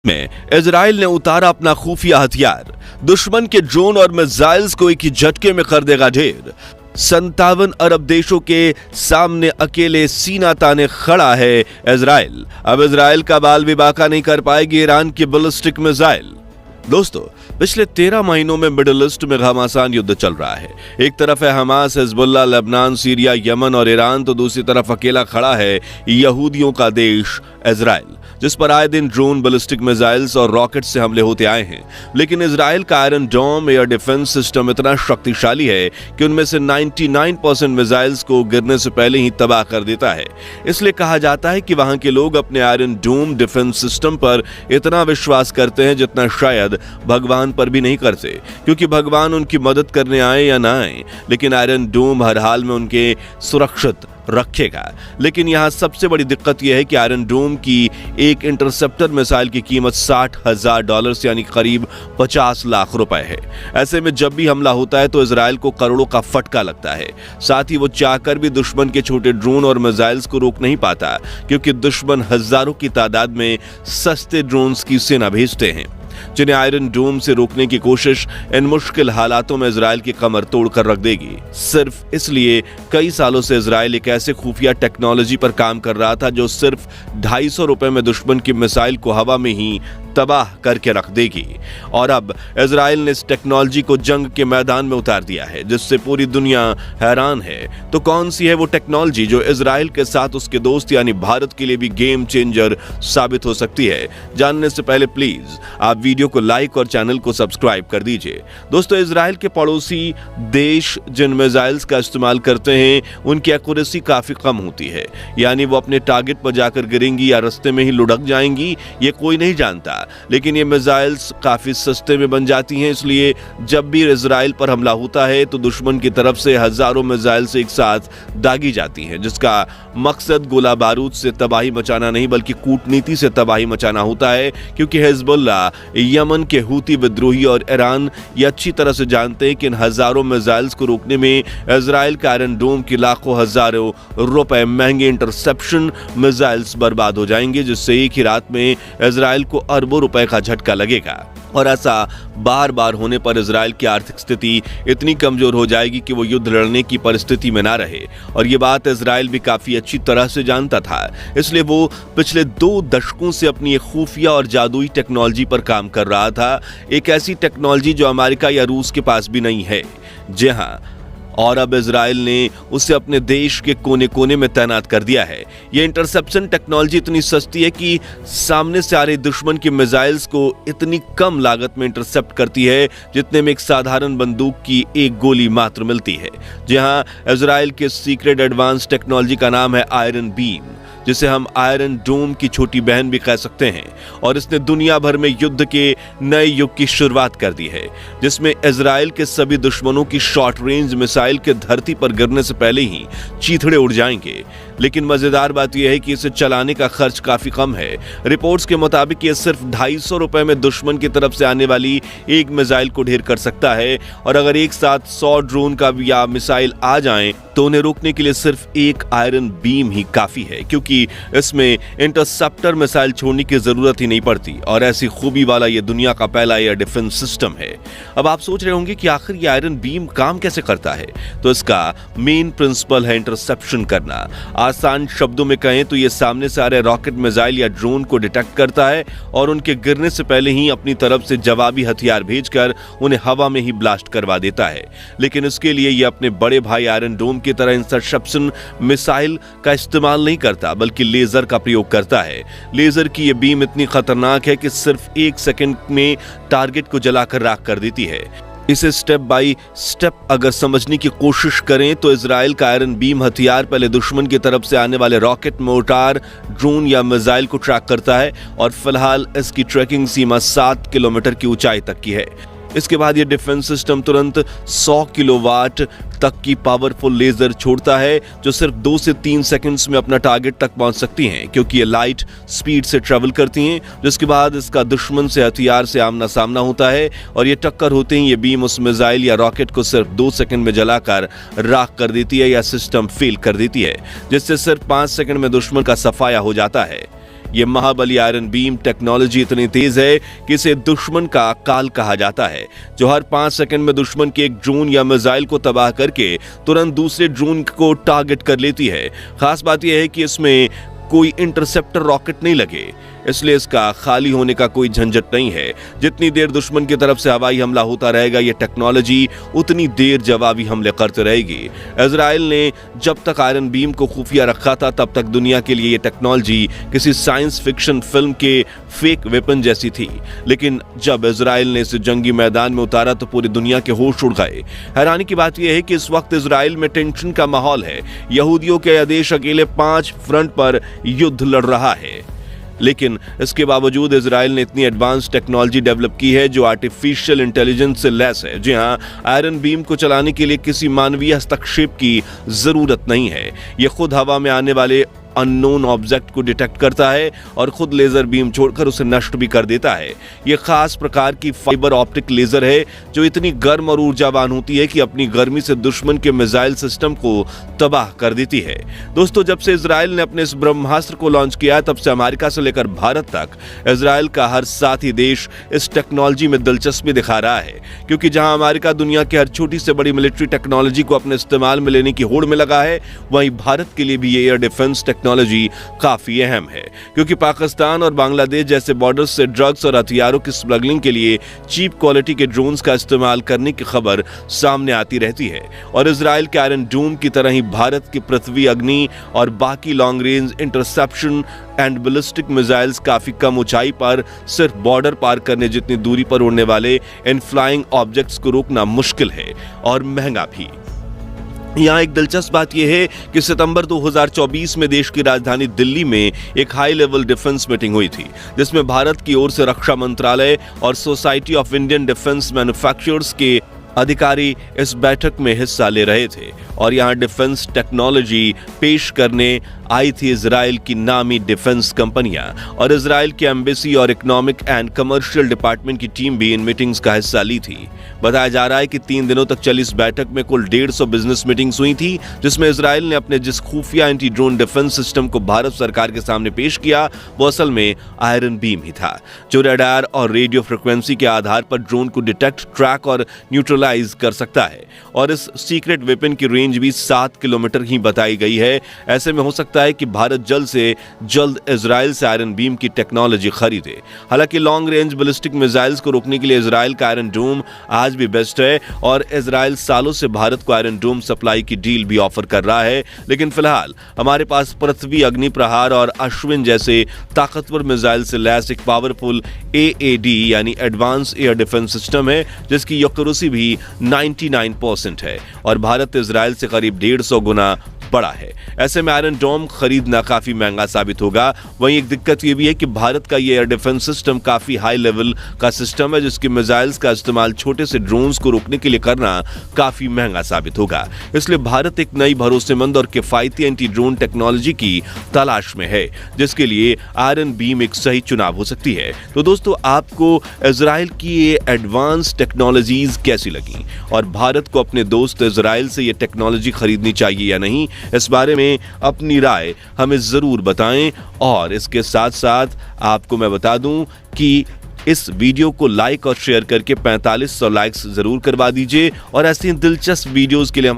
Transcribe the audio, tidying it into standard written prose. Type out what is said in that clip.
में इजराइल ने उतारा अपना खुफिया हथियार, दुश्मन के ड्रोन और मिसाइल्स को एक ही झटके में कर देगा ढेर। 57 अरब देशों के सामने अकेले सीना ताने खड़ा है इजराइल। अब इजराइल का बाल भी बाका नहीं कर पाएगी ईरान की बैलिस्टिक मिसाइल। दोस्तों, पिछले 13 महीनों में मिडिल ईस्ट में घमासान युद्ध चल रहा है। एक तरफ है Hamas, Hezbollah, Lebanon, Syria, Yemen और ईरान, तो दूसरी तरफ अकेला खड़ा है यहूदियों का देश इजराइल, जिस पर आए दिन ड्रोन, बैलिस्टिक मिसाइल्स और रॉकेट से हमले होते आए हैं। लेकिन इजराइल का आयरन डोम एयर डिफेंस सिस्टम इतना शक्तिशाली है कि उनमें से 99% मिसाइल्स को गिरने से पहले ही तबाह कर देता है। इसलिए कहा जाता है कि वहां के लोग अपने आयरन डोम डिफेंस सिस्टम पर इतना विश्वास करते हैं जितना शायद भगवान पर भी नहीं करते, क्योंकि भगवान उनकी मदद करने आए या ना आए, लेकिन आयरन डोम हर हाल में उनके सुरक्षित रखेगा। लेकिन यहां सबसे बड़ी दिक्कत यह है कि आयरन डोम की एक इंटरसेप्टर मिसाइल की कीमत $60,000 यानी करीब 50 लाख रुपए है। ऐसे में जब भी हमला होता है तो इजराइल को करोड़ों का फटका लगता है। साथ ही वो चाहकर भी दुश्मन के छोटे ड्रोन और मिसाइल्स को रोक नहीं पाता, क्योंकि दुश्मन हजारों की तादाद में सस्ते ड्रोन्स की सेना भेजते हैं, जिन्हें आयरन डोम से रोकने की कोशिश इन मुश्किल हालातों में इजराइल की कमर तोड़कर रख देगी। सिर्फ इसलिए कई सालों से इजराइल एक ऐसे खुफिया टेक्नोलॉजी पर काम कर रहा था जो सिर्फ $250 में दुश्मन की मिसाइल को हवा में ही तबाह करके रख देगी। और अब इजराइल ने इस टेक्नोलॉजी को जंग के मैदान में उतार दिया है, जिससे पूरी दुनिया हैरान है। तो कौन सी है वो टेक्नोलॉजी जो इजराइल के साथ उसके दोस्त यानी भारत के लिए भी गेम चेंजर साबित हो सकती है? जानने से पहले प्लीज आप वीडियो को लाइक और चैनल को सब्सक्राइब कर दीजिए। दोस्तों, इजराइल के पड़ोसी देश जिन मिसाइल्स का इस्तेमाल करते हैं उनकी एक्यूरेसी काफी कम होती है, यानी वो अपने टारगेट पर जाकर गिरेंगी या रास्ते में ही लुढ़क जाएंगी, ये कोई नहीं जानता। लेकिन ये मिसाइल्स काफी सस्ते में बन जाती हैं, इसलिए जब भी इजराइल पर हमला होता है तो दुश्मन की तरफ से हजारों मिसाइल्स एक साथ दागी जाती हैं, जिसका मकसद गोला बारूद से तबाही मचाना नहीं बल्कि कूटनीति से तबाही मचाना होता है। क्योंकि हिजबुल्लाह, यमन के हूती विद्रोही और ईरान ये अच्छी तरह से जानते हैं कि इन हजारों मिसाइल्स को रोकने में इजराइल का आयरन डोम की लाखों हजारों रुपए महंगे इंटरसेप्शन मिसाइल्स बर्बाद हो जाएंगे, जिससे एक ही रात में इजराइल को अरबों रुपए का झटका लगेगा। और ऐसा बार बार होने पर इजराइल की आर्थिक स्थिति इतनी कमजोर हो जाएगी कि वो युद्ध लड़ने की परिस्थिति में ना रहे। और ये बात इजराइल भी काफी अच्छी तरह से जानता था, इसलिए वो पिछले 2 दशकों से अपनी एक खुफिया और जादुई टेक्नोलॉजी पर काम कर रहा था। एक ऐसी टेक्नोलॉजी जो अमेरिका या रूस के पास भी नहीं है। जी हाँ, और अब इजराइल ने उसे अपने देश के कोने कोने में तैनात कर दिया है। यह इंटरसेप्शन टेक्नोलॉजी इतनी सस्ती है कि सामने से आ रहे दुश्मन की मिसाइल्स को इतनी कम लागत में इंटरसेप्ट करती है जितने में एक साधारण बंदूक की एक गोली मात्र मिलती है। जहां इजराइल के सीक्रेट एडवांस टेक्नोलॉजी का नाम है आयरन बीम, जिसे हम आयरन डोम की छोटी बहन भी कह सकते हैं। और इसने दुनिया भर में युद्ध के नए युग की शुरुआत कर दी है, जिसमें इजराइल के सभी दुश्मनों की शॉर्ट रेंज मिसाइल के धरती पर गिरने से पहले ही चीथड़े उड़ जाएंगे। लेकिन मजेदार बात यह है कि इसे चलाने का खर्च काफी कम है। रिपोर्ट्स के मुताबिक ये सिर्फ $250 में दुश्मन की तरफ से आने वाली एक मिसाइल को ढेर कर सकता है। और अगर एक साथ 100 ड्रोन का या मिसाइल आ जाएं तो उन्हें रोकने के लिए सिर्फ एक आयरन बीम ही काफी है, क्योंकि इसमें इंटरसेप्टर मिसाइल छोड़ने की जरूरत ही नहीं पड़ती। और ऐसी खूबी वाला ये दुनिया का पहला एयर डिफेंस सिस्टम है। अब आप सोच रहे होंगे कि आखिर ये आयरन बीम काम कैसे करता है? तो इसका मेन प्रिंसिपल है इंटरसेप्शन करना। आसान शब्दों में कहें तो ये सामने से आ रहे रॉकेट, मिसाइल या ड्रोन को डिटेक्ट करता है और उनके गिरने से पहले ही अपनी तरफ से जवाबी हथियार भेजकर उन्हें हवा में ही ब्लास्ट करवा देता है। लेकिन इसके लिए ये अपने बड़े भाई आयरन डोम की तरह इंटरसेप्शन मिसाइल का इस्तेमाल नहीं करता, बल्कि लेजर का प्रयोग करता है। लेजर की ये बीम इतनी खतरनाक है कि सिर्फ 1 सेकंड में टारगेट को जलाकर राख कर देती है। इसे स्टेप बाय स्टेप अगर समझने की कोशिश करें तो इजराइल का आयरन बीम हथियार पहले दुश्मन की तरफ से आने वाले रॉकेट, मोर्टार, ड्रोन या मिसाइल को ट्रैक करता है और फिलहाल इसकी ट्रैकिंग सीमा 7 किलोमीटर की ऊंचाई तक की है। इसके बाद यह डिफेंस सिस्टम तुरंत 100 किलोवाट तक की पावरफुल लेजर छोड़ता है, जो सिर्फ 2 से 3 सेकंड्स में अपना टारगेट तक पहुंच सकती हैं, क्योंकि ये लाइट स्पीड से ट्रेवल करती हैं। जिसके बाद इसका दुश्मन से हथियार से आमना सामना होता है और ये टक्कर होते ही ये बीम उस मिसाइल या रॉकेट को सिर्फ 2 सेकंड में जलाकर राख कर देती है या सिस्टम फेल कर देती है, जिससे सिर्फ 5 सेकंड में दुश्मन का सफाया हो जाता है। ये महाबली आयरन बीम टेक्नोलॉजी इतनी तेज है कि इसे दुश्मन का काल कहा जाता है, जो हर 5 सेकंड में दुश्मन के एक ड्रोन या मिसाइल को तबाह करके तुरंत दूसरे ड्रोन को टारगेट कर लेती है। खास बात यह है कि इसमें कोई इंटरसेप्टर रॉकेट नहीं लगे, इसलिए इसका खाली होने का कोई झंझट नहीं है। जितनी देर दुश्मन की तरफ से हवाई हमला होता रहेगा, यह टेक्नोलॉजी उतनी देर जवाबी हमले करते रहेगी। इजराइल ने जब तक आयरन बीम को खुफिया रखा था, तब तक दुनिया के लिए यह टेक्नोलॉजी किसी साइंस फिक्शन फिल्म के फेक वेपन जैसी थी, लेकिन जब इजराइल ने इसे जंगी मैदान में उतारा तो पूरी दुनिया के होश उड़ गए। हैरानी की बात यह है कि इस वक्त इजराइल में टेंशन का माहौल है। यहूदियों के यह देश अकेले 5 फ्रंट पर युद्ध लड़ रहा है, लेकिन इसके बावजूद इजराइल ने इतनी एडवांस टेक्नोलॉजी डेवलप की है जो आर्टिफिशियल इंटेलिजेंस से लैस है। जी हां, आयरन बीम को चलाने के लिए किसी मानवीय हस्तक्षेप की जरूरत नहीं है। यह खुद हवा में आने वाले अननोन ऑब्जेक्ट को डिटेक्ट करता है और खुद लेजर बीम छोड़कर उसे नष्ट भी कर देता है। यह खास प्रकार की फाइबर ऑप्टिक लेजर है जो इतनी गर्म और ऊर्जावान होती है कि अपनी गर्मी से दुश्मन के मिसाइल सिस्टम को तबाह कर देती है। दोस्तों, जब से इजराइल ने अपने इस ब्रह्मास्त्र को लॉन्च किया, तब से अमेरिका से लेकर भारत तक इजराइल का हर साथी देश इस टेक्नोलॉजी में दिलचस्पी दिखा रहा है, क्योंकि जहां अमेरिका दुनिया की हर छोटी से बड़ी मिलिट्री टेक्नोलॉजी को अपने इस्तेमाल में लेने की होड़ में लगा है, वहीं भारत के लिए भी एयर डिफेंस टेक्नोलॉजी काफी अहम है, क्योंकि पाकिस्तान और बांग्लादेश जैसे बॉर्डर से ड्रग्स और हथियारों की स्मगलिंग के लिए चीप क्वालिटी के ड्रोन्स का इस्तेमाल करने की खबर सामने आती रहती है। और इजराइल के आयरन डोम की तरह ही भारत की पृथ्वी अग्नि और बाकी long range interception and ballistic missiles काफी कम ऊंचाई पर सिर्फ बॉर्डर पार करने जितनी दूरी पर उड़ने वाले इन फ्लाइंग ऑब्जेक्ट्स को रोकना मुश्किल है और महंगा भी। यहाँ एक दिलचस्प बात यह है कि सितंबर 2024 में देश की राजधानी दिल्ली में एक हाई लेवल डिफेंस मीटिंग हुई थी, जिसमें भारत की ओर से रक्षा मंत्रालय और society of Indian defence manufacturers के अधिकारी इस बैठक में हिस्सा ले रहे थे और यहाँ डिफेंस टेक्नोलॉजी पेश करने आई थी इजराइल की नामी डिफेंस कंपनियां और इजराइल की एम्बेसी और इकोनॉमिक एंड कमर्शियल डिपार्टमेंट की टीम भी इन मीटिंग्स का हिस्सा ली थी। बताया जा रहा है कि 3 दिनों तक चली इस बैठक में कुल 150 बिजनेस मीटिंग्स हुई थी, जिसमें इजराइल ने अपने जिस खुफिया एंटी ड्रोन डिफेंस सिस्टम को भारत सरकार के सामने पेश किया, वो असल में आयरन बीम ही था, जो रडार और रेडियो फ्रिक्वेंसी के आधार पर ड्रोन को डिटेक्ट, ट्रैक और न्यूट्रलाइज कर सकता है। और इस सीक्रेट वेपन की रेंज भी 7 किलोमीटर ही बताई गई है। ऐसे में हो सकता है कि भारत जल्द से जल्द इजराइल से आयरन बीम की टेक्नोलॉजी खरीदे। हालांकि लॉन्ग रेंज बैलिस्टिक मिसाइल्स को रोकने के लिए इजराइल का आयरन डोम आज भी बेस्ट है और इजराइल सालों से भारत को आयरन डोम सप्लाई की डील भी ऑफर कर रहा है। लेकिन फिलहाल हमारे पास पृथ्वी अग्नि प्रहार और अश्विन जैसे ताकतवर मिसाइल से लैस एक पावरफुल AAD यानी एडवांस एयर डिफेंस सिस्टम है, जिसकी एक्यूरेसी भी 99% है और भारत इजराइल से करीब 150 गुना बड़ा है। ऐसे में आयरन डोम खरीदना काफी महंगा साबित होगा। वहीं एक दिक्कत यह भी है कि भारत का ये एयर डिफेंस सिस्टम काफी हाई लेवल का सिस्टम है, जिसके मिसाइल्स का इस्तेमाल छोटे से ड्रोन्स को रोकने के लिए करना काफी महंगा साबित होगा। इसलिए भारत एक नई भरोसेमंद और किफायती एंटी ड्रोन टेक्नोलॉजी की तलाश में है, जिसके लिए आयरन बीम एक सही चुनाव हो सकती है। तो दोस्तों, आपको इजराइल की ये एडवांस टेक्नोलॉजीज कैसी लगी और भारत को अपने दोस्त इजराइल से ये टेक्नोलॉजी खरीदनी चाहिए या नहीं, इस बारे में अपनी राय हमें जरूर बताएं। और इसके साथ साथ आपको मैं बता दूं कि इस वीडियो को लाइक और शेयर करके 4500 लाइक्स जरूर करवा दीजिए और ऐसी दिलचस्प वीडियोस के लिए